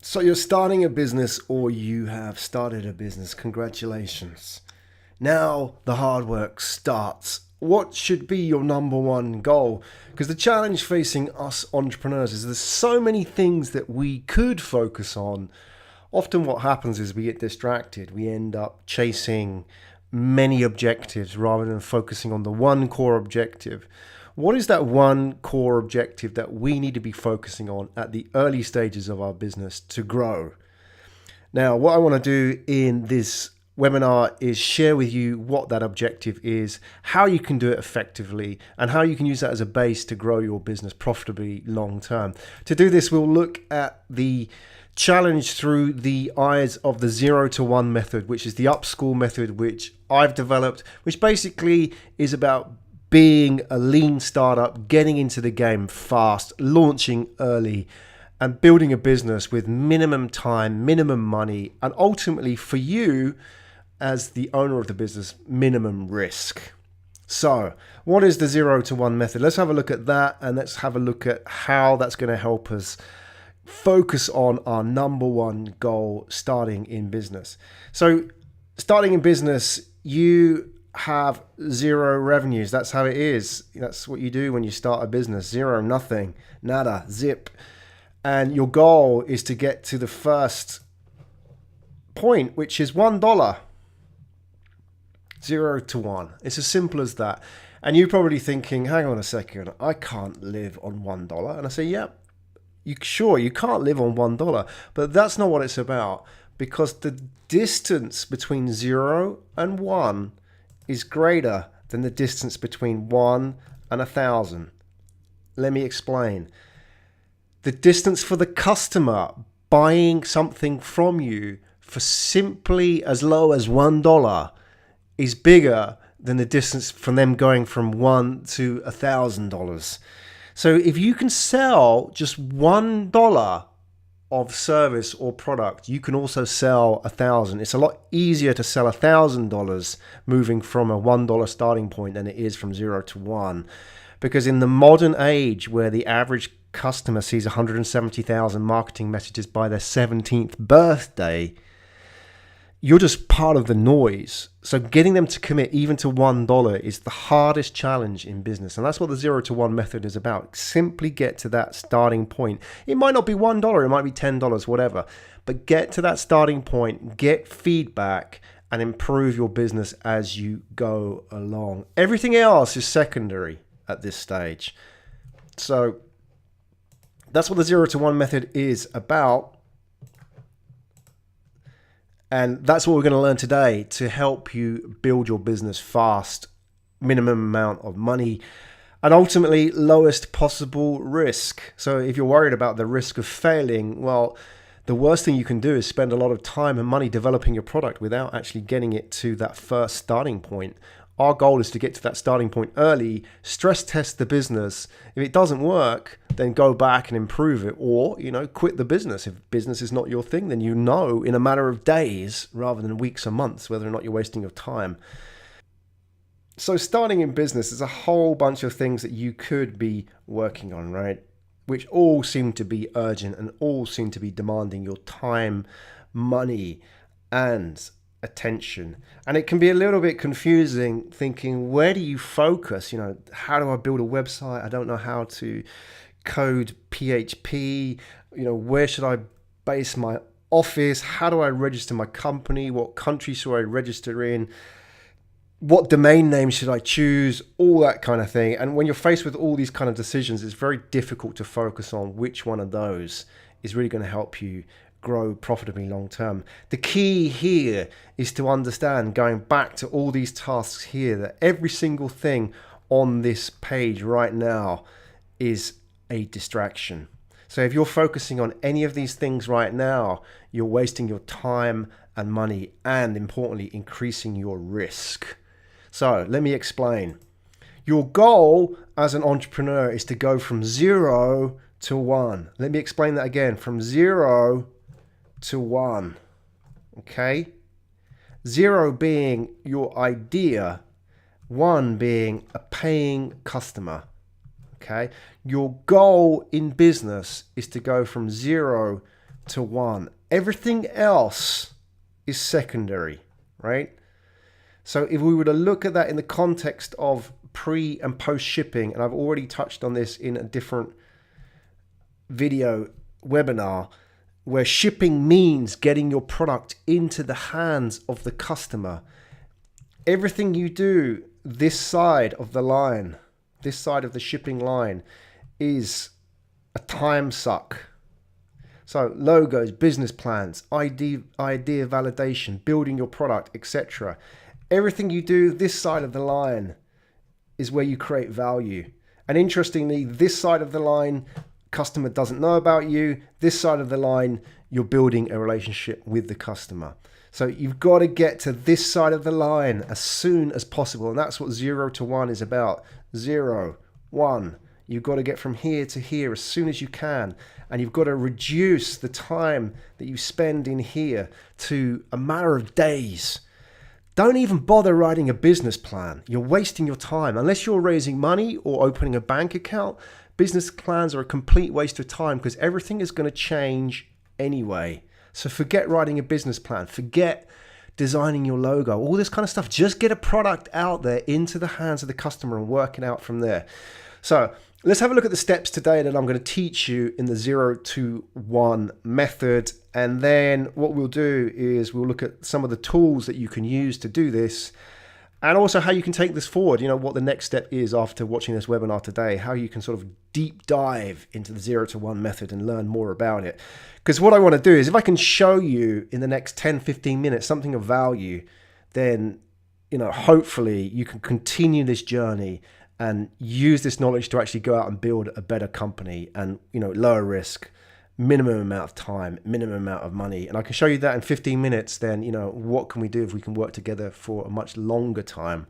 So you're starting a business or you have started a business. Congratulations. Now the hard work starts. What should be your number one goal? Because the challenge facing us entrepreneurs is there's so many things that we could focus on. Often what happens is we get distracted. We end up chasing many objectives rather than focusing on the one core objective. What is that one core objective that we need to be focusing on at the early stages of our business to grow? Now, what I want to do in this webinar is share with you what that objective is, how you can do it effectively, and how you can use that as a base to grow your business profitably long term. To do this, we'll look at the challenge through the eyes of the 0 to 1 method, which is the Up.School method, which I've developed, which basically is about being a lean startup, getting into the game fast, launching early, and building a business with minimum time, minimum money, and ultimately for you as the owner of the business, minimum risk. So what is the 0 to 1 method? Let's have a look at that, and let's have a look at how that's going to help us focus on our number one goal starting in business. So starting in business, you have zero revenues. That's how it is. That's what you do when you start a business. Zero, nothing, nada, zip. And your goal is to get to the first point, which is $1. 0 to 1. It's as simple as that. And you're probably thinking, hang on a second, I can't live on $1. And I say, yeah, you can't live on $1, but that's not what it's about, because the distance between 0 and 1 is greater than the distance between 1 and 1,000. Let me explain. The distance for the customer buying something from you for simply as low as $1 is bigger than the distance from them going from $1 to $1,000. So if you can sell just $1 of service or product, you can also sell 1,000. It's a lot easier to sell $1,000 moving from a $1 starting point than it is from 0 to 1. Because in the modern age where the average customer sees 170,000 marketing messages by their 17th birthday, you're just part of the noise. So getting them to commit even to $1 is the hardest challenge in business. And that's what the 0 to 1 method is about. Simply get to that starting point. It might not be $1, it might be $10, whatever. But get to that starting point, get feedback, and improve your business as you go along. Everything else is secondary at this stage. So that's what the 0 to 1 method is about. And that's what we're going to learn today to help you build your business fast, minimum amount of money, and ultimately lowest possible risk. So if you're worried about the risk of failing, well, the worst thing you can do is spend a lot of time and money developing your product without actually getting it to that first starting point. Our goal is to get to that starting point early, stress test the business. If it doesn't work, then go back and improve it, or, quit the business. If business is not your thing, then in a matter of days rather than weeks or months whether or not you're wasting your time. So starting in business, there's a whole bunch of things that you could be working on, right? Which all seem to be urgent and all seem to be demanding your time, money, and attention. And it can be a little bit confusing thinking, where do you focus? How do I build a website? I don't know how to code PHP. Where should I base my office? How do I register my company? What country should I register in? What domain name should I choose? All that kind of thing. And when you're faced with all these kind of decisions, it's very difficult to focus on which one of those is really going to help you grow profitably long term. The key here is to understand, going back to all these tasks here, that every single thing on this page right now is a distraction. So if you're focusing on any of these things right now, you're wasting your time and money, and importantly, increasing your risk. So let me explain. Your goal as an entrepreneur is to go from 0 to 1. Let me explain that again. From 0 to 1. Okay? 0 being your idea, 1 being a paying customer. Okay? Your goal in business is to go from 0 to 1. Everything else is secondary, right? So if we were to look at that in the context of pre and post shipping, and I've already touched on this in a different video webinar, where shipping means getting your product into the hands of the customer. Everything you do this side of the line, this side of the shipping line, is a time suck. So logos, business plans, idea validation, building your product, etc. Everything you do this side of the line is where you create value. And interestingly, this side of the line, customer doesn't know about you. This side of the line, you're building a relationship with the customer. So you've got to get to this side of the line as soon as possible. And that's what 0 to 1 is about. 0, 1. You've got to get from here to here as soon as you can. And you've got to reduce the time that you spend in here to a matter of days. Don't even bother writing a business plan. You're wasting your time. Unless you're raising money or opening a bank account, business plans are a complete waste of time because everything is going to change anyway. So forget writing a business plan. Forget designing your logo. All this kind of stuff. Just get a product out there into the hands of the customer and work it out from there. So let's have a look at the steps today that I'm going to teach you in the 0 to 1 method. And then what we'll do is we'll look at some of the tools that you can use to do this, and also how you can take this forward. You know, what the next step is after watching this webinar today, how you can sort of deep dive into the 0 to 1 method and learn more about it. Because what I want to do is if I can show you in the next 10-15 minutes something of value, then, you know, hopefully you can continue this journey and use this knowledge to actually go out and build a better company and, you know, lower risk, minimum amount of time, minimum amount of money. And I can show you that in 15 minutes. Then, you know, what can we do if we can work together for a much longer time?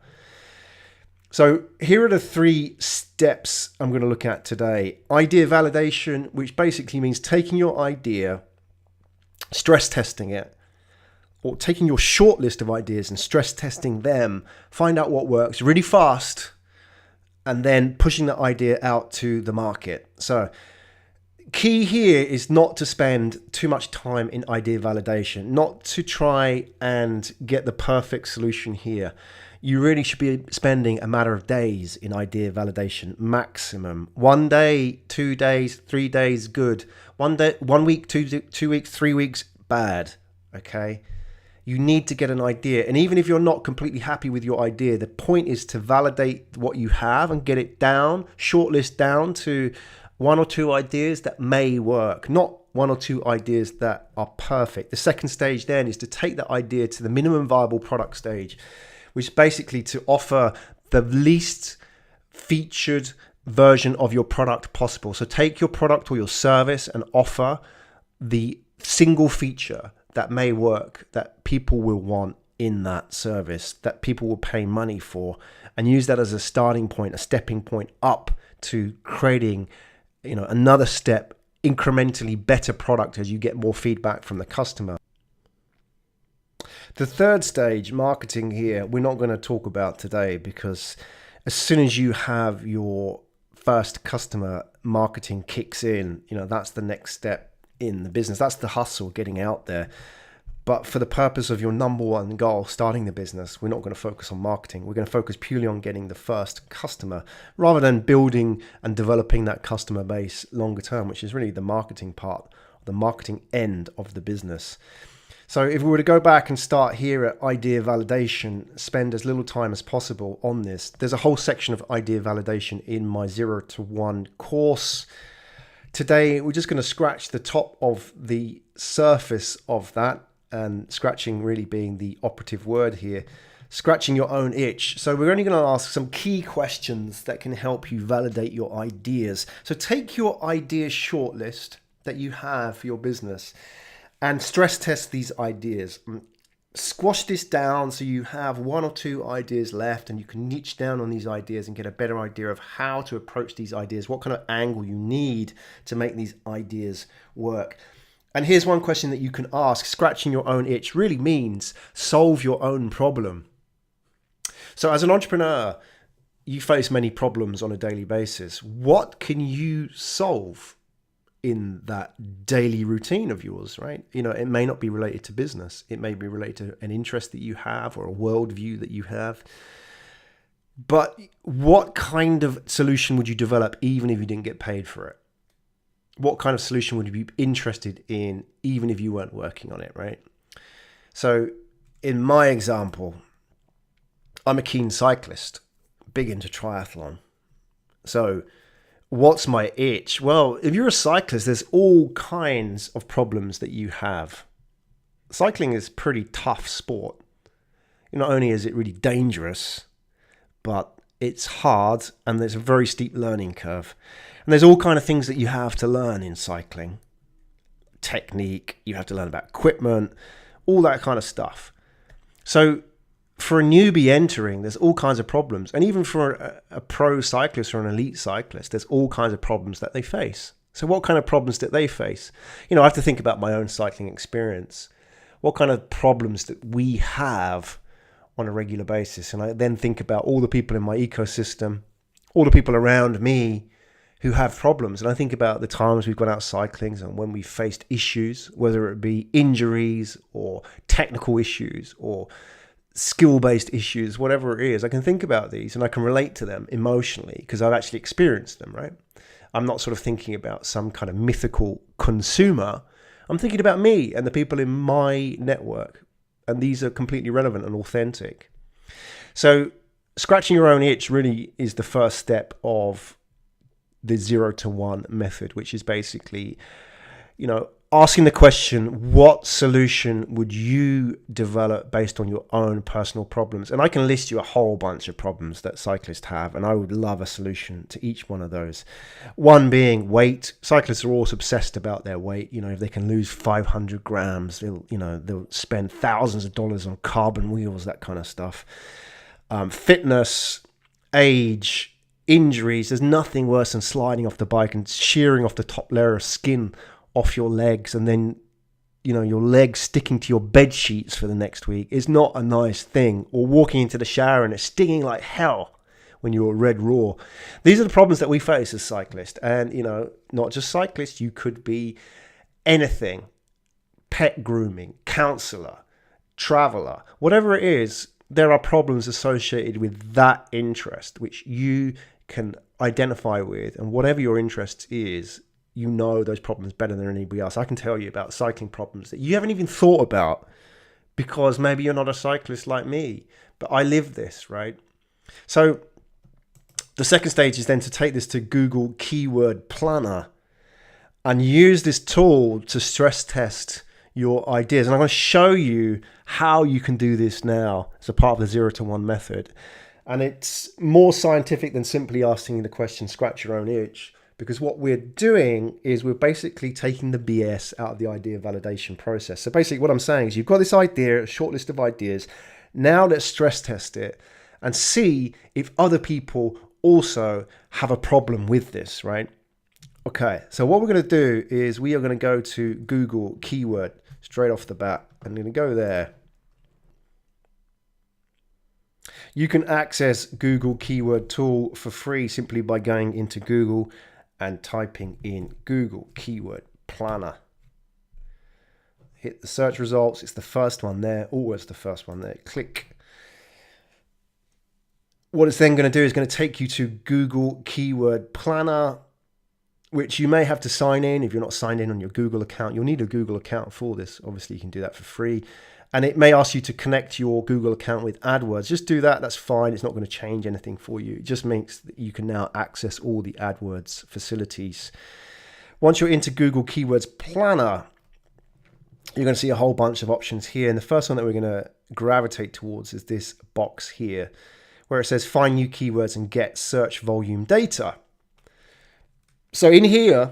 So here are the 3 steps I'm going to look at today. Idea validation, which basically means taking your idea, stress testing it, or taking your short list of ideas and stress testing them, find out what works really fast, and then pushing that idea out to the market. So key here is not to spend too much time in idea validation, not to try and get the perfect solution here. You really should be spending a matter of days in idea validation, maximum. 1 day, 2 days, 3 days, good. 1 day, 1 week, 2 weeks, 3 weeks, bad. Okay. You need to get an idea. And even if you're not completely happy with your idea, the point is to validate what you have and get it down, shortlist down to 1 or 2 ideas that may work, not 1 or 2 ideas that are perfect. The second stage then is to take that idea to the minimum viable product stage, which is basically to offer the least featured version of your product possible. So take your product or your service and offer the single feature that may work, that people will want in that service, that people will pay money for, and use that as a starting point, a stepping point up to creating, you know, another step, incrementally better product as you get more feedback from the customer. The third stage, marketing, here, we're not going to talk about today, because as soon as you have your first customer, marketing kicks in. You know, that's the next step in the business. That's the hustle, getting out there. But for the purpose of your number one goal, starting the business, we're not going to focus on marketing. We're going to focus purely on getting the first customer, rather than building and developing that customer base longer term, which is really the marketing part, the marketing end of the business. So if we were to go back and start here at idea validation, spend as little time as possible on this. There's a whole section of idea validation in my 0 to 1 course. Today, we're just going to scratch the top of the surface of that, and scratching really being the operative word here, scratching your own itch. So we're only going to ask some key questions that can help you validate your ideas. So take your idea shortlist that you have for your business and stress test these ideas. Squash this down so you have 1 or 2 ideas left, and you can niche down on these ideas and get a better idea of how to approach these ideas, what kind of angle you need to make these ideas work. And here's one question that you can ask. Scratching your own itch really means solve your own problem. So as an entrepreneur, you face many problems on a daily basis. What can you solve? in that daily routine of yours, right? It may not be related to business. It may be related to an interest that you have or a worldview that you have. But what kind of solution would you develop even if you didn't get paid for it? What kind of solution would you be interested in even if you weren't working on it, right? So in my example, I'm a keen cyclist, big into triathlon. So what's my itch? Well, if you're a cyclist, there's all kinds of problems that you have. Cycling is a pretty tough sport. Not only is it really dangerous, but it's hard and there's a very steep learning curve. And there's all kind of things that you have to learn in cycling. Technique, you have to learn about equipment, all that kind of stuff. So for a newbie entering, there's all kinds of problems. And even for a pro cyclist or an elite cyclist, there's all kinds of problems that they face. So what kind of problems did they face? I have to think about my own cycling experience. What kind of problems that we have on a regular basis? And I then think about all the people in my ecosystem, all the people around me who have problems. And I think about the times we've gone out cycling and when we faced issues, whether it be injuries or technical issues or skill-based issues, whatever it is. I can think about these and I can relate to them emotionally because I've actually experienced them, right? I'm not sort of thinking about some kind of mythical consumer. I'm thinking about me and the people in my network. And these are completely relevant and authentic. So scratching your own itch really is the first step of the 0 to 1 method, which is basically, asking the question, what solution would you develop based on your own personal problems? And I can list you a whole bunch of problems that cyclists have, and I would love a solution to each one of those. One being weight. Cyclists are always obsessed about their weight. If they can lose 500 grams, they'll spend thousands of dollars on carbon wheels, that kind of stuff. Fitness, age, injuries. There's nothing worse than sliding off the bike and shearing off the top layer of skin off your legs, and then your legs sticking to your bed sheets for the next week is not a nice thing. Or walking into the shower and it's stinging like hell when you're red raw. These are the problems that we face as cyclists. And not just cyclists, you could be anything: pet grooming, counselor, traveler, whatever it is. There are problems associated with that interest which you can identify with, and whatever your interest is, those problems better than anybody else. I can tell you about cycling problems that you haven't even thought about because maybe you're not a cyclist like me, but I live this, right? So the second stage is then to take this to Google Keyword Planner and use this tool to stress test your ideas. And I'm going to show you how you can do this now as a part of the 0 to 1 method. And it's more scientific than simply asking the question, scratch your own itch. Because what we're doing is we're basically taking the BS out of the idea validation process. So basically what I'm saying is you've got this idea, a short list of ideas. Now let's stress test it and see if other people also have a problem with this, right? Okay, so what we're going to do is we are going to go to Google Keyword straight off the bat. I'm going to go there. You can access Google Keyword Tool for free simply by going into Google and typing in Google Keyword Planner. Hit the search results. It's the first one there, always the first one there. Click. What it's then going to do is going to take you to Google Keyword Planner, which you may have to sign in. If you're not signed in on your Google account, you'll need a Google account for this. Obviously, you can do that for free. And it may ask you to connect your Google account with AdWords. Just do that. That's fine. It's not going to change anything for you. It just means that you can now access all the AdWords facilities. Once you're into Google Keywords Planner, you're going to see a whole bunch of options here. And the first one that we're going to gravitate towards is this box here, where it says find new keywords and get search volume data. So in here,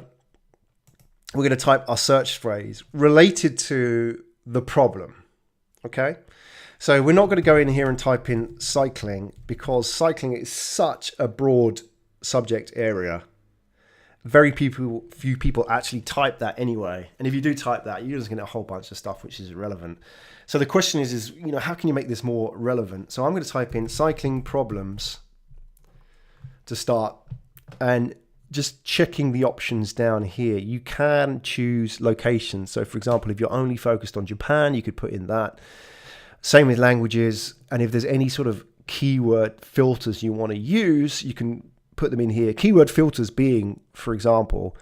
we're going to type our search phrase related to the problem. Okay, so we're not going to go in here and type in cycling because cycling is such a broad subject area. Very few people actually type that anyway. And if you do type that, you're just going to get a whole bunch of stuff which is irrelevant. So the question is, how can you make this more relevant? So I'm going to type in cycling problems to start. And just checking the options down here, you can choose locations. So for example, if you're only focused on Japan, you could put in that. Same with languages. And if there's any sort of keyword filters you want to use, you can put them in here. Keyword filters being, for example,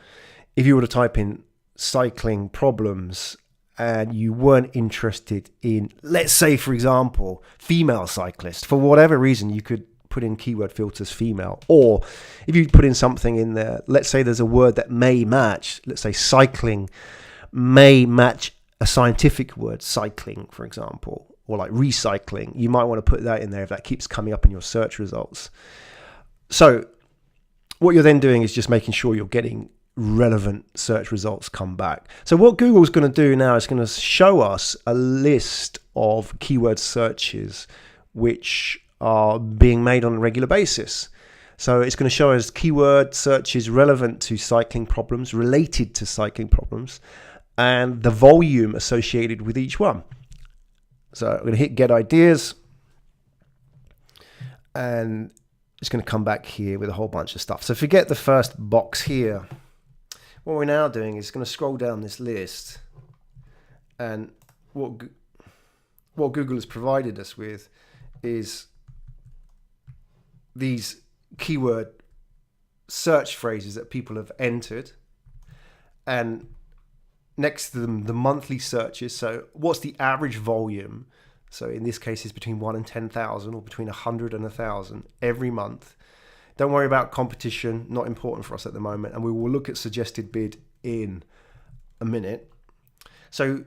if you were to type in cycling problems and you weren't interested in, let's say, for example, female cyclist, for whatever reason, you could put in keyword filters female. Or if you put in something in there, let's say there's a word that may match, let's say cycling may match a scientific word, cycling, for example, or like recycling. You might want to put that in there if that keeps coming up in your search results. So what you're then doing is just making sure you're getting relevant search results come back. So what Google's going to do now is going to show us a list of keyword searches which are being made on a regular basis. So it's going to show us keyword searches relevant to cycling problems, related to cycling problems, and the volume associated with each one. So I'm going to hit get ideas, and it's going to come back here with a whole bunch of stuff. So forget the first box here. What we're now doing is going to scroll down this list, and what Google has provided us with is these keyword search phrases that people have entered, and next to them the monthly searches. So what's the average volume? So in this case it's between 1 and 10,000, or between 100 and 1,000 every month. Don't worry about competition, not important for us at the moment, and we will look at suggested bid in a minute. So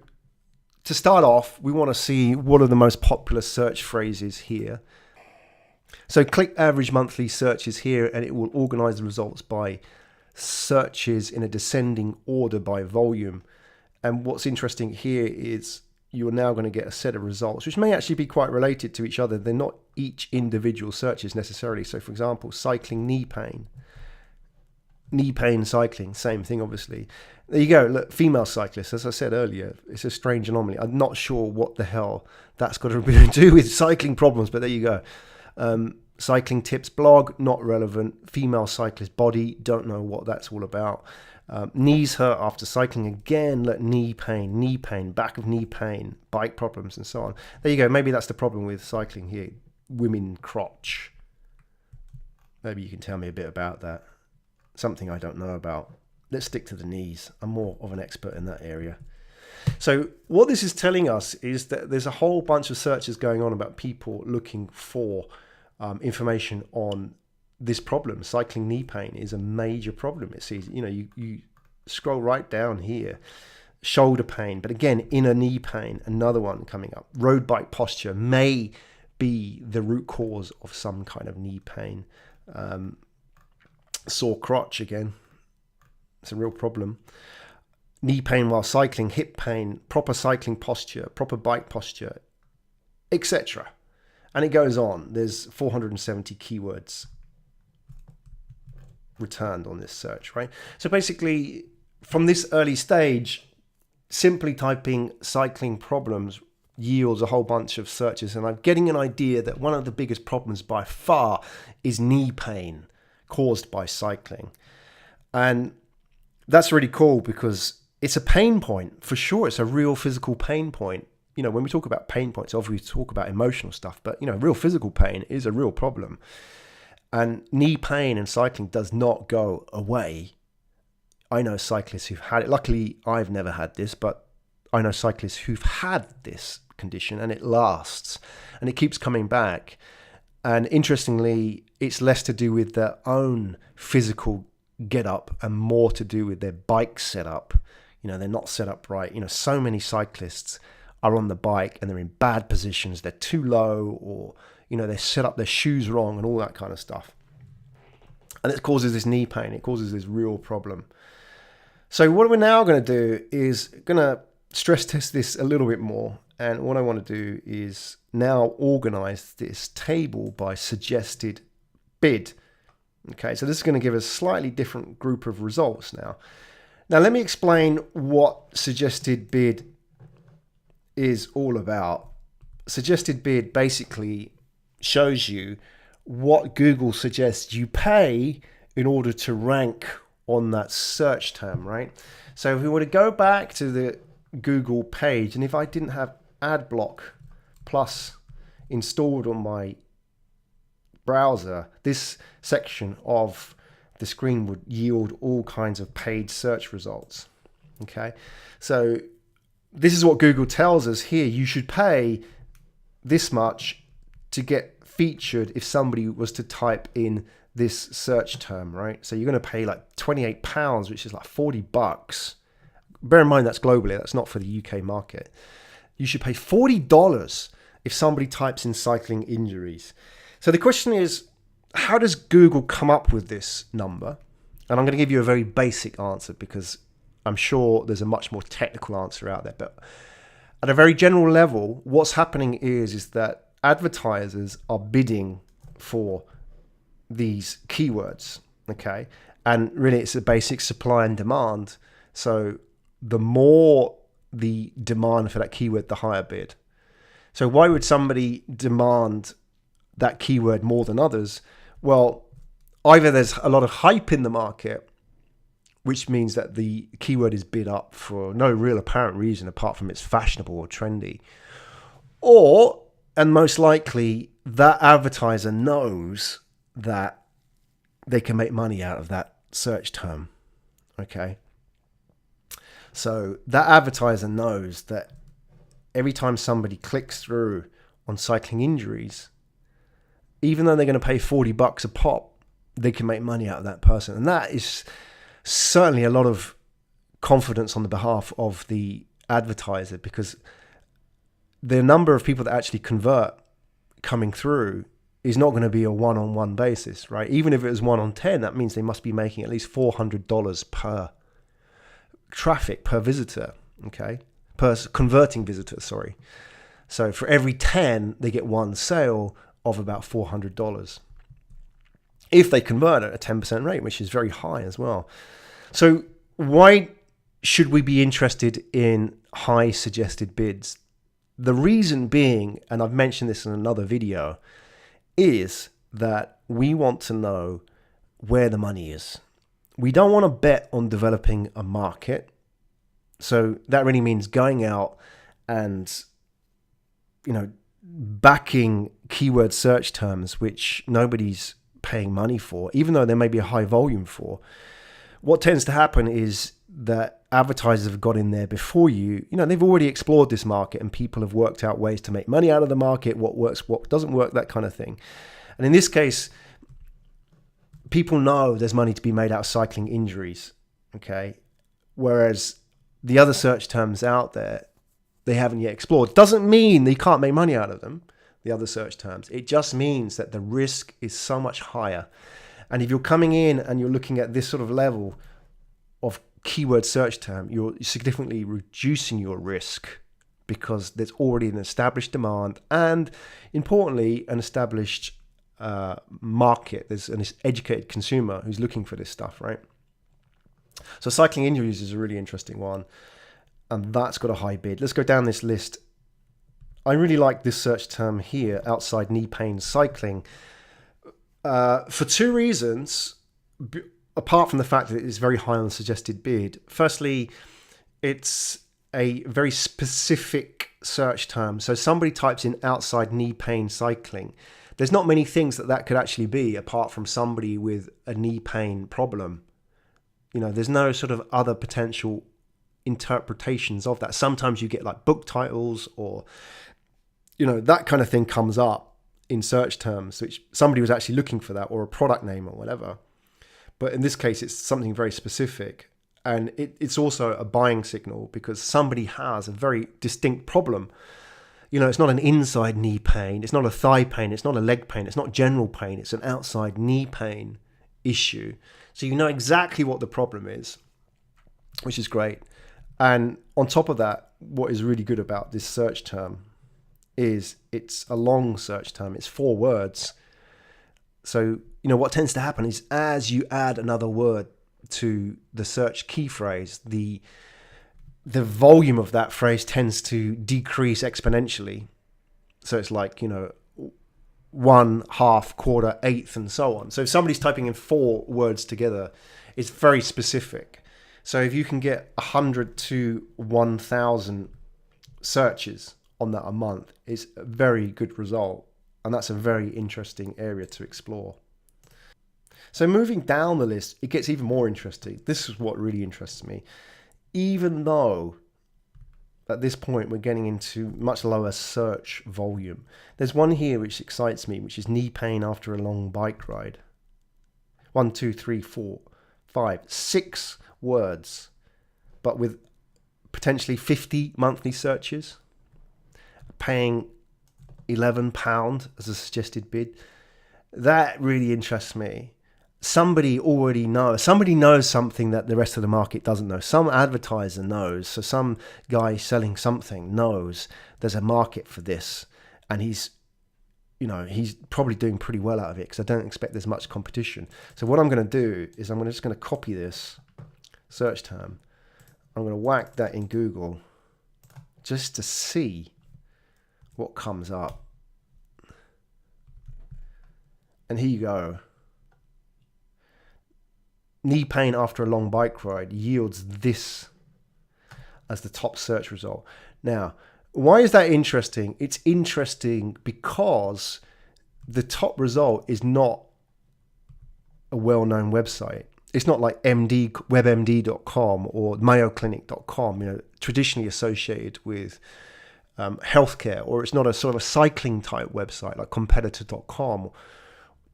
to start off, we want to see what are the most popular search phrases here. So click average monthly searches here, and it will organize the results by searches in a descending order by volume. And what's interesting here is you are now going to get a set of results which may actually be quite related to each other. They're not each individual searches necessarily. So for example, cycling knee pain cycling, same thing obviously. There you go. Look, female cyclists, as I said earlier, it's a strange anomaly. I'm not sure what the hell that's got to do with cycling problems, but there you go. Cycling tips blog, not relevant. Female cyclist body, don't know what that's all about. Knees hurt after cycling, again, look, knee pain, back of knee pain, bike problems, and so on. There you go. Maybe that's the problem with cycling here. Women crotch. Maybe you can tell me a bit about that. Something I don't know about. Let's stick to the knees. I'm more of an expert in that area. So what this is telling us is that there's a whole bunch of searches going on about people looking for information on this problem. Cycling knee pain is a major problem. It says, you scroll right down here, shoulder pain, but again, inner knee pain, another one coming up. Road bike posture may be the root cause of some kind of knee pain. Sore crotch, again, it's a real problem. Knee pain while cycling, hip pain, proper cycling posture, proper bike posture, etc. And it goes on. There's 470 keywords returned on this search, right? So basically, from this early stage, simply typing cycling problems yields a whole bunch of searches, and I'm getting an idea that one of the biggest problems by far is knee pain caused by cycling. And that's really cool because it's a pain point for sure. It's a real physical pain point. When we talk about pain points, obviously we talk about emotional stuff, but real physical pain is a real problem. And knee pain and cycling does not go away. I know cyclists who've had it. Luckily, I've never had this, but I know cyclists who've had this condition, and it lasts and it keeps coming back. And interestingly, it's less to do with their own physical get up and more to do with their bike setup. They're not set up right. So many cyclists are on the bike and they're in bad positions. They're too low, or they set up their shoes wrong and all that kind of stuff. And it causes this knee pain. It causes this real problem. So what we're now going to do is going to stress test this a little bit more. And what I want to do is now organize this table by suggested bid. Okay, so this is going to give us a slightly different group of results now. Now let me explain what suggested bid is all about. Suggested bid basically shows you what Google suggests you pay in order to rank on that search term, right? So if we were to go back to the Google page, and if I didn't have Adblock Plus installed on my browser, this section of the screen would yield all kinds of paid search results. Okay, so this is what Google tells us here. You should pay this much to get featured if somebody was to type in this search term, right? So you're going to pay like £28, which is like $40. Bear in mind that's globally, that's not for the UK market. You should pay $40 if somebody types in cycling injuries. So the question is, how does Google come up with this number? And I'm going to give you a very basic answer because I'm sure there's a much more technical answer out there. But at a very general level, what's happening is that advertisers are bidding for these keywords, okay? And really it's a basic supply and demand. So the more the demand for that keyword, the higher bid. So why would somebody demand that keyword more than others? Well, either there's a lot of hype in the market, which means that the keyword is bid up for no real apparent reason apart from it's fashionable or trendy. Or, and most likely, that advertiser knows that they can make money out of that search term. Okay? So that advertiser knows that every time somebody clicks through on cycling injuries, even though they're going to pay $40 a pop, they can make money out of that person. And that is certainly a lot of confidence on the behalf of the advertiser, because the number of people that actually convert coming through is not going to be a one-on-one basis, right? Even if it was 1 on 10, that means they must be making at least $400 per traffic, per visitor, okay? Per converting visitor, sorry. So for every 10, they get one sale of about $400. If they convert at a 10% rate, which is very high as well. So why should we be interested in high suggested bids? The reason being, and I've mentioned this in another video, is that we want to know where the money is. We don't want to bet on developing a market. So that really means going out and, backing keyword search terms, which nobody's paying money for, even though there may be a high volume for. What tends to happen is that advertisers have got in there before you. They've already explored this market and people have worked out ways to make money out of the market, what works, what doesn't work, that kind of thing. And in this case, people know there's money to be made out of cycling injuries, okay? Whereas the other search terms out there, they haven't yet explored. Doesn't mean they can't make money out of them, the other search terms. It just means that the risk is so much higher. And if you're coming in and you're looking at this sort of level of keyword search term, you're significantly reducing your risk because there's already an established demand and, importantly, an established market. There's an educated consumer who's looking for this stuff, right? So cycling injuries is a really interesting one, and that's got a high bid. Let's go down this list. I really like this search term here, outside knee pain cycling, for two reasons, apart from the fact that it's very high on the suggested bid. Firstly, it's a very specific search term. So somebody types in outside knee pain cycling. There's not many things that could actually be apart from somebody with a knee pain problem. There's no sort of other potential interpretations of that. Sometimes you get like book titles or, that kind of thing comes up in search terms, which somebody was actually looking for that, or a product name or whatever. But in this case, it's something very specific. And it's also a buying signal because somebody has a very distinct problem. It's not an inside knee pain. It's not a thigh pain. It's not a leg pain. It's not general pain. It's an outside knee pain issue. So you know exactly what the problem is, which is great. And on top of that, what is really good about this search term is it's a long search term. It's 4 words. So, what tends to happen is as you add another word to the search key phrase, the volume of that phrase tends to decrease exponentially. So it's like, one, half, quarter, eighth, and so on. So if somebody's typing in 4 words together, it's very specific. So if you can get 100 to 1,000 searches on that a month, it's a very good result. And that's a very interesting area to explore. So moving down the list, it gets even more interesting. This is what really interests me. Even though at this point we're getting into much lower search volume, there's one here which excites me, which is knee pain after a long bike ride. 1, 2, 3, 4, 5, 6 words, but with potentially 50 monthly searches, paying £11 as a suggested bid. That really interests me. Somebody knows something that the rest of the market doesn't know. Some advertiser knows. So some guy selling something knows there's a market for this, and he's probably doing pretty well out of it, because I don't expect there's much competition. So what I'm going to do is I'm just going to copy this search term. I'm going to whack that in Google just to see what comes up. And here you go. Knee pain after a long bike ride yields this as the top search result. Now, why is that interesting? It's interesting because the top result is not a well-known website. It's not like webmd.com or mayoclinic.com, traditionally associated with healthcare, or it's not a sort of a cycling type website like competitor.com,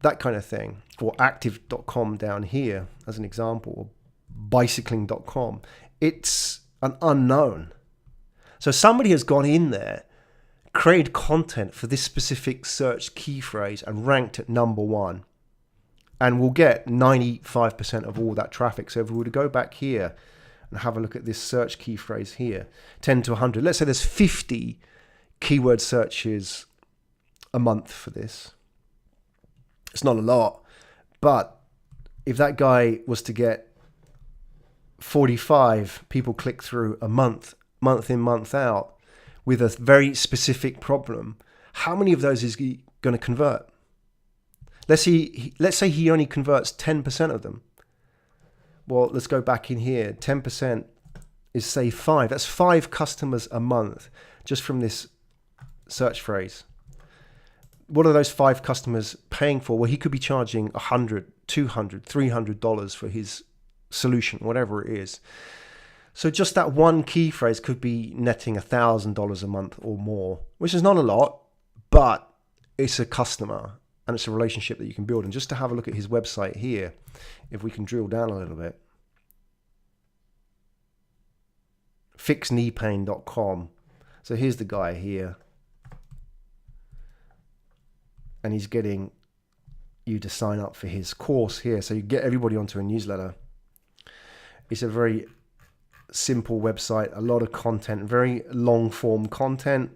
that kind of thing, or active.com down here as an example, or bicycling.com. It's an unknown. So somebody has gone in there, created content for this specific search key phrase and ranked at number 1, and will get 95% of all that traffic. So if we were to go back here and have a look at this search key phrase here, 10 to 100, let's say there's 50 keyword searches a month for this. It's not a lot, but if that guy was to get 45 people click through a month in, month out, with a very specific problem, how many of those is he going to convert? Let's say he only converts 10% of them. Well, let's go back in here. 10% is, say, 5. That's 5 customers a month just from this search phrase. What are those 5 customers paying for? Well, he could be charging $100, $200, $300 for his solution, whatever it is. So just that one key phrase could be netting $1,000 a month or more, which is not a lot, but it's a customer and it's a relationship that you can build. And just to have a look at his website here, if we can drill down a little bit, fixkneepain.com. So here's the guy here, and he's getting you to sign up for his course here. So you get everybody onto a newsletter. It's a very simple website, a lot of content, very long form content,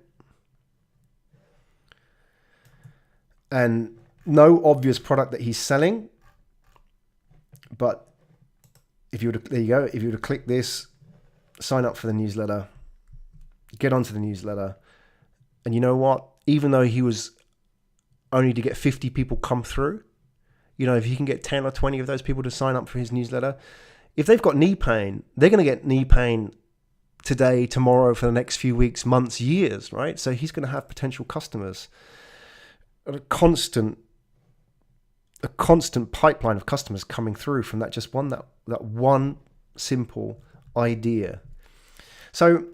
and no obvious product that he's selling. But if you were to, there you go, if you were to click this, sign up for the newsletter, get onto the newsletter, and you know what? Even though he was only to get 50 people come through, if you can get 10 or 20 of those people to sign up for his newsletter, if they've got knee pain, they're going to get knee pain today, tomorrow, for the next few weeks, months, years, right? So he's going to have potential customers, a constant pipeline of customers coming through from that one simple idea. So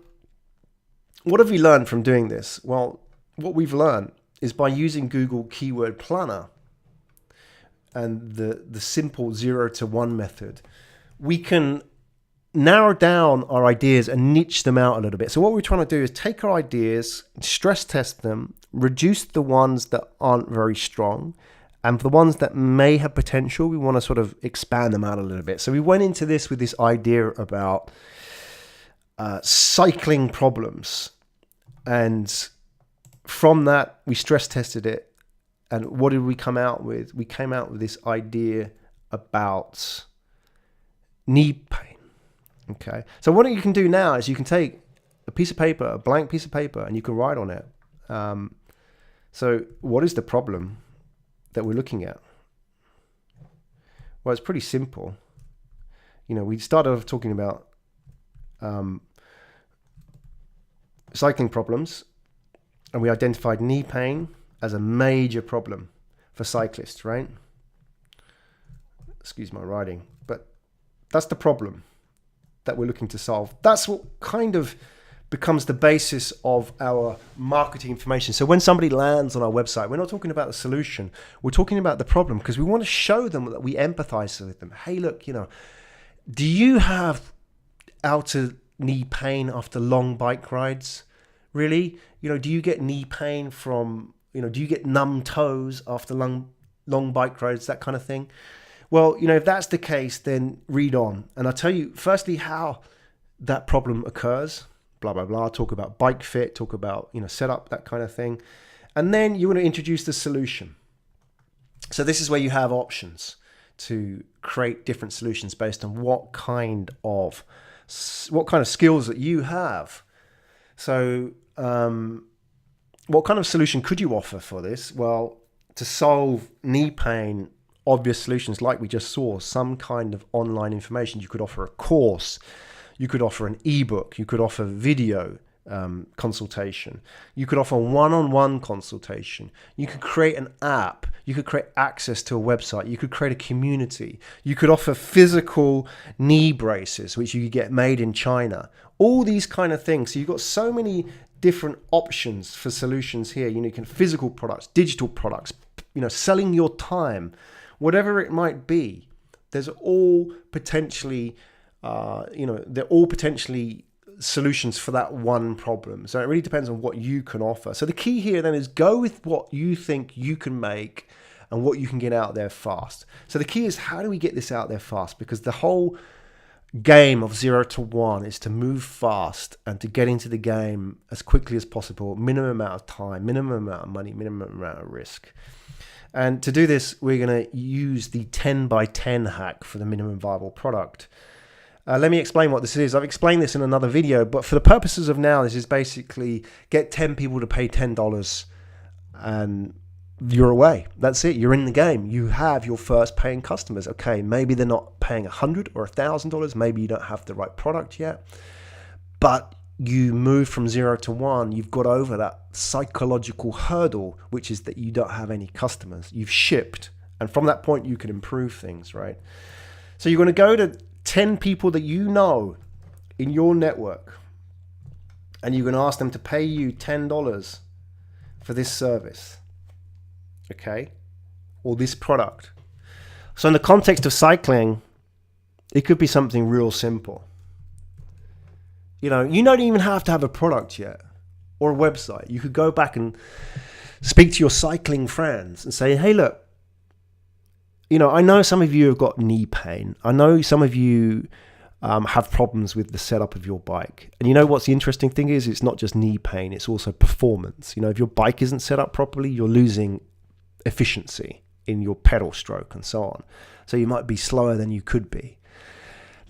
what have we learned from doing this? Well, what we've learned is by using Google Keyword Planner and the simple 0 to 1 method, we can narrow down our ideas and niche them out a little bit. So what we're trying to do is take our ideas, stress test them, reduce the ones that aren't very strong, and for the ones that may have potential, we want to sort of expand them out a little bit. So we went into this with this idea about cycling problems, and from that we stress tested it. And what did we come out with? We came out with this idea about knee pain. Okay, so what you can do now is you can take a piece of paper, a blank piece of paper, and you can write on it So what is the problem that we're looking at? Well, it's pretty simple. We started off talking about cycling problems, and we identified knee pain as a major problem for cyclists, right? Excuse my writing, but that's the problem that we're looking to solve. That's what kind of becomes the basis of our marketing information. So when somebody lands on our website, we're not talking about the solution, we're talking about the problem, because we want to show them that we empathize with them. Hey, look, do you have outer knee pain after long bike rides? Really? Do you get knee pain from, do you get numb toes after long bike rides, that kind of thing? Well, if that's the case, then read on. And I'll tell you, firstly, how that problem occurs, blah, blah, blah. Talk about bike fit, talk about, setup, that kind of thing. And then you want to introduce the solution. So this is where you have options to create different solutions based on what kind of skills that you have. So what kind of solution could you offer for this? Well, to solve knee pain, obvious solutions like we just saw, some kind of online information. You could offer a course, you could offer an ebook, you could offer video consultation, you could offer one-on-one consultation, you could create an app, you could create access to a website, you could create a community, you could offer physical knee braces which you could get made in China, all these kind of things. So you've got so many different options for solutions here. You can physical products, digital products, selling your time, whatever it might be. There's all potentially they're all potentially solutions for that one problem. So it really depends on what you can offer. So the key here then is go with what you think you can make and what you can get out there fast. So the key is, how do we get this out there fast? Because the whole game of 0 to 1 is to move fast and to get into the game as quickly as possible, minimum amount of time, minimum amount of money, minimum amount of risk. And to do this, we're going to use the 10 by 10 hack for the minimum viable product. Let me explain what this is. I've explained this in another video, but for the purposes of now, this is basically get 10 people to pay $10 and you're away. That's it. You're in the game. You have your first paying customers. Okay, maybe they're not paying $100 or $1,000. Maybe you don't have the right product yet, but you move from 0 to 1. You've got over that psychological hurdle, which is that you don't have any customers. You've shipped. And from that point, you can improve things, right? So you're going to go to 10 people that you know in your network, and you're going to ask them to pay you $10 for this service, okay, or this product. So in the context of cycling, it could be something real simple. You don't even have to have a product yet or a website. You could go back and speak to your cycling friends and say, hey, look, I know some of you have got knee pain. I know some of you have problems with the setup of your bike. And what's the interesting thing is, it's not just knee pain, it's also performance. If your bike isn't set up properly, you're losing efficiency in your pedal stroke and so on. So you might be slower than you could be.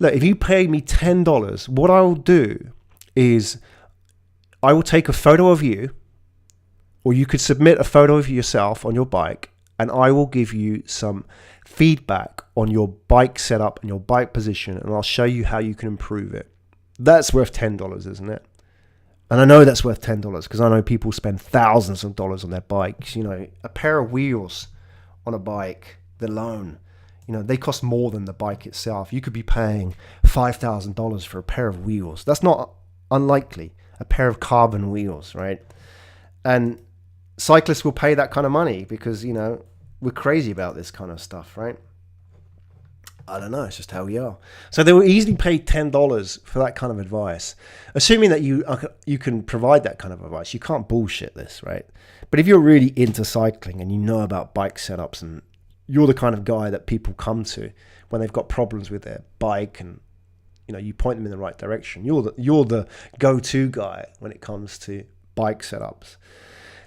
Look, if you pay me $10, what I'll do is I will take a photo of you, or you could submit a photo of yourself on your bike, and I will give you some feedback on your bike setup and your bike position, and I'll show you how you can improve it. That's worth $10, isn't it? And I know that's worth $10 because I know people spend thousands of dollars on their bikes. A pair of wheels on a bike alone, they cost more than the bike itself. You could be paying $5,000 for a pair of wheels. That's not unlikely. A pair of carbon wheels, right? And cyclists will pay that kind of money because, we're crazy about this kind of stuff, right? I don't know. It's just how we are. So they will easily pay $10 for that kind of advice, assuming that you can provide that kind of advice. You can't bullshit this, right? But if you're really into cycling and you know about bike setups, and you're the kind of guy that people come to when they've got problems with their bike, and you point them in the right direction, you're the go-to guy when it comes to bike setups,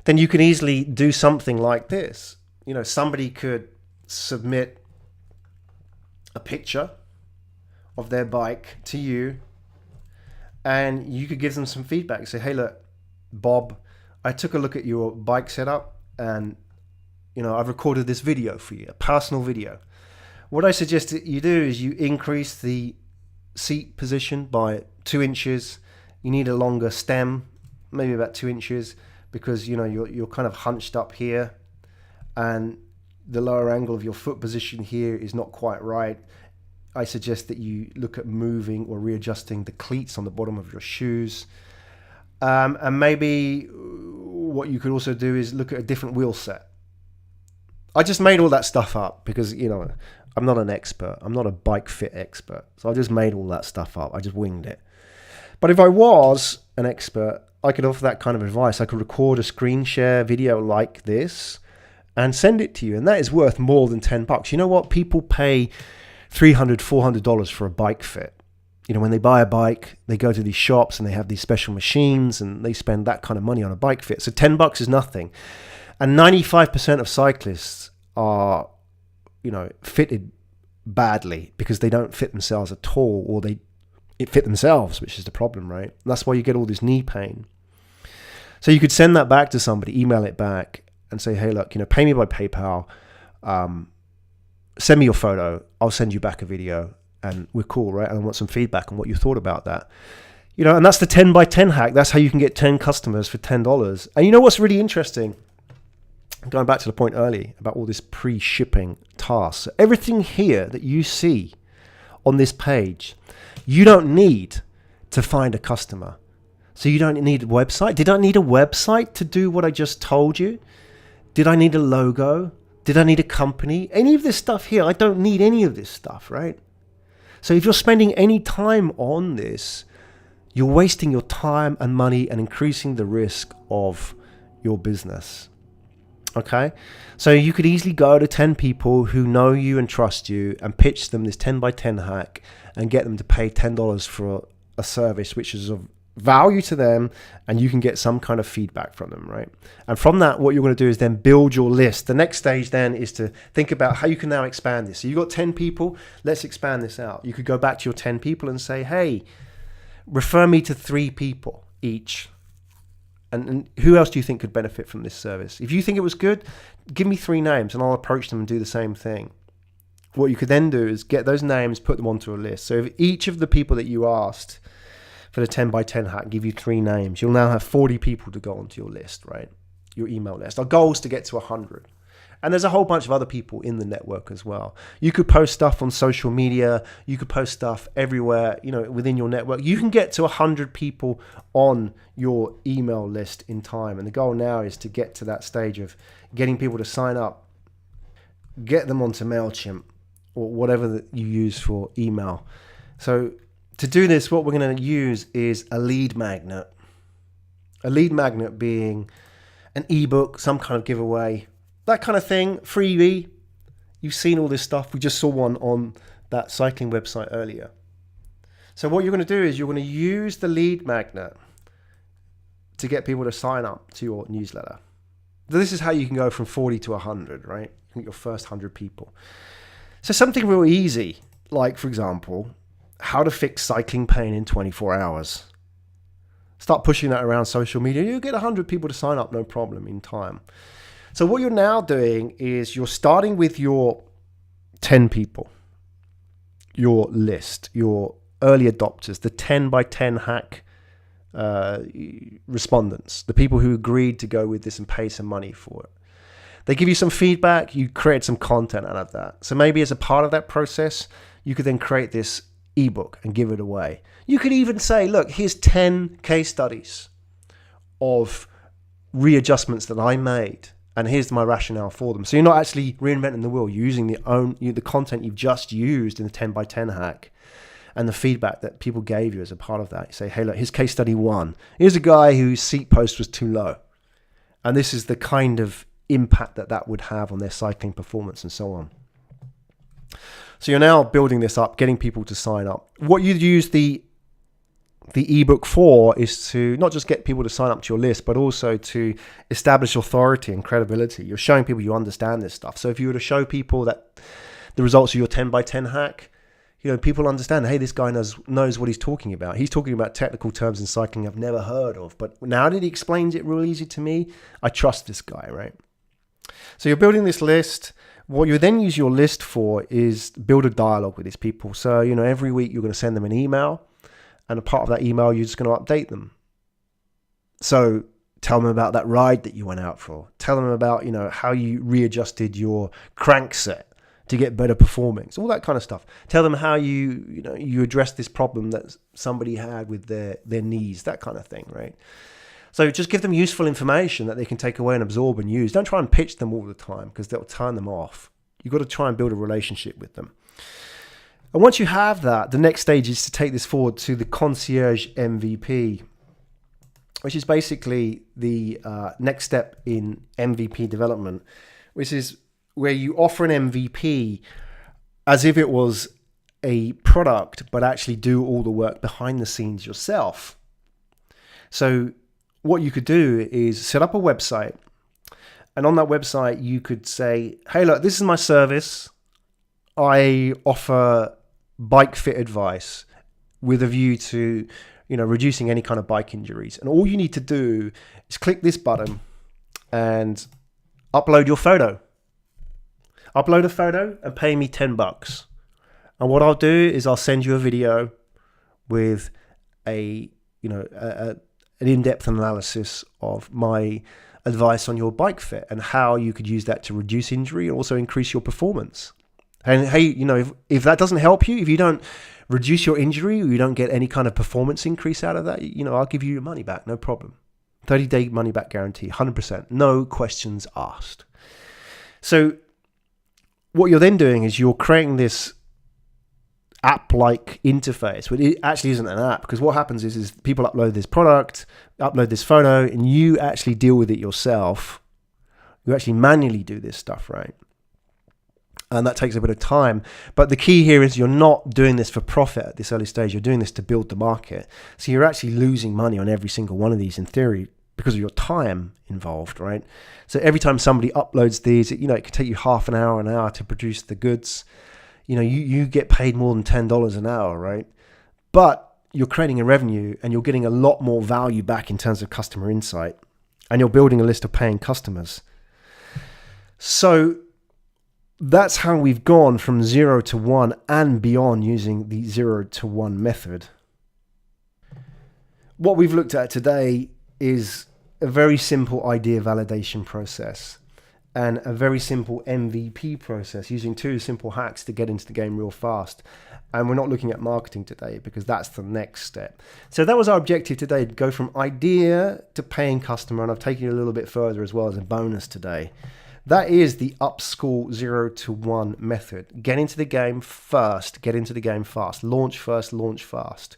then you can easily do something like this. Somebody could submit a picture of their bike to you, and you could give them some feedback. Say, hey, look, Bob, I took a look at your bike setup, and I've recorded this video for you, a personal video. What I suggest that you do is you increase the seat position by 2 inches. You need a longer stem, maybe about 2 inches, because you're kind of hunched up here, and the lower angle of your foot position here is not quite right. I suggest that you look at moving or readjusting the cleats on the bottom of your shoes. And maybe what you could also do is look at a different wheel set. I just made all that stuff up because, I'm not an expert. I'm not a bike fit expert. So I just made all that stuff up. I just winged it. But if I was an expert, I could offer that kind of advice. I could record a screen share video like this and send it to you. And that is worth more than $10. You know what? People pay $300, $400 for a bike fit. When they buy a bike, they go to these shops and they have these special machines and they spend that kind of money on a bike fit. So $10 is nothing. And 95% of cyclists are, fitted badly because they don't fit themselves at all, or they fit themselves, which is the problem, right? And that's why you get all this knee pain. So you could send that back to somebody, email it back and say, hey, look, pay me by PayPal. Send me your photo. I'll send you back a video and we're cool, right? And I want some feedback on what you thought about that. And that's the 10 by 10 hack. That's how you can get 10 customers for $10. And you know what's really interesting? Going back to the point earlier about all this pre-shipping tasks. Everything here that you see on this page, you don't need to find a customer. So you don't need a website. Did I need a website to do what I just told you? Did I need a logo? Did I need a company? Any of this stuff here, I don't need any of this stuff, right? So if you're spending any time on this, you're wasting your time and money and increasing the risk of your business. Okay, so you could easily go to 10 people who know you and trust you and pitch them this 10 by 10 hack and get them to pay $10 for a service which is of value to them, and you can get some kind of feedback from them, right? And from that, what you're going to do is then build your list. The next stage then is to think about how you can now expand this. So you've got 10 people, let's expand this out. You could go back to your 10 people and say, hey, refer me to 3 people each. And who else do you think could benefit from this service? If you think it was good, give me 3 names and I'll approach them and do the same thing. What you could then do is get those names, put them onto a list. So if each of the people that you asked for the 10 by 10 hack give you 3 names, you'll now have 40 people to go onto your list, right? Your email list. Our goal is to get to 100. And there's a whole bunch of other people in the network as well. You could post stuff on social media. You could post stuff everywhere, within your network. You can get to 100 people on your email list in time. And the goal now is to get to that stage of getting people to sign up, get them onto MailChimp or whatever that you use for email. So to do this, what we're going to use is a lead magnet. A lead magnet being an ebook, some kind of giveaway, that kind of thing, freebie. You've seen all this stuff. We just saw one on that cycling website earlier. So what you're going to do is you're going to use the lead magnet to get people to sign up to your newsletter. This is how you can go from 40 to 100, right? You get your first 100 people. So something real easy, like, for example, how to fix cycling pain in 24 hours. Start pushing that around social media. You'll get 100 people to sign up, no problem, in time. So what you're now doing is you're starting with your 10 people, your list, your early adopters, the 10 by 10 hack respondents, the people who agreed to go with this and pay some money for it. They give you some feedback, you create some content out of that. So maybe as a part of that process, you could then create this ebook and give it away. You could even say, look, here's 10 case studies of readjustments that I made, and here's my rationale for them. So you're not actually reinventing the wheel. You're using the content you've just used in the 10 by 10 hack and the feedback that people gave you as a part of that. You say, hey, look, here's case study 1. Here's a guy whose seat post was too low. And this is the kind of impact that would have on their cycling performance and so on. So you're now building this up, getting people to sign up. What you use the ebook for is to not just get people to sign up to your list, but also to establish authority and credibility. You're showing people you understand this stuff. So if you were to show people that the results of your 10 by 10 hack, people understand, hey, this guy knows what he's talking about. He's talking about technical terms in cycling I've never heard of. But now that he explains it real easy to me, I trust this guy, right? So you're building this list. What you then use your list for is build a dialogue with these people. So, every week you're going to send them an email, and a part of that email, you're just going to update them. So tell them about that ride that you went out for. Tell them about, how you readjusted your crankset to get better performance, all that kind of stuff. Tell them how you addressed this problem that somebody had with their knees, that kind of thing, right? So just give them useful information that they can take away and absorb and use. Don't try and pitch them all the time because that'll turn them off. You've got to try and build a relationship with them. And once you have that, the next stage is to take this forward to the concierge MVP, which is basically the next step in MVP development, which is where you offer an MVP as if it was a product, but actually do all the work behind the scenes yourself. So what you could do is set up a website, and on that website you could say, hey, look, this is my service. I offer bike fit advice with a view to, reducing any kind of bike injuries. And all you need to do is click this button and upload your photo. Upload a photo and pay me $10. And what I'll do is I'll send you a video with an in-depth analysis of my advice on your bike fit and how you could use that to reduce injury and also increase your performance. And hey, if that doesn't help you, if you don't reduce your injury or you don't get any kind of performance increase out of that, I'll give you your money back, no problem. 30-day money back guarantee, 100%, no questions asked. So what you're then doing is you're creating this app-like interface, but it actually isn't an app, because what happens is people upload this product, upload this photo, and you actually deal with it yourself. You actually manually do this stuff, right? And that takes a bit of time. But the key here is you're not doing this for profit at this early stage. You're doing this to build the market. So you're actually losing money on every single one of these in theory because of your time involved, right? So every time somebody uploads these, it can take you half an hour to produce the goods. You get paid more than $10 an hour, right? But you're creating a revenue and you're getting a lot more value back in terms of customer insight, and you're building a list of paying customers. So that's how we've gone from 0 to 1 and beyond using the 0 to 1 method. What we've looked at today is a very simple idea validation process and a very simple MVP process using 2 simple hacks to get into the game real fast. And we're not looking at marketing today because that's the next step. So that was our objective today, to go from idea to paying customer. And I've taken it a little bit further as well as a bonus today. That is the Up.School 0 to 1 method. Get into the game first, get into the game fast. Launch first, launch fast.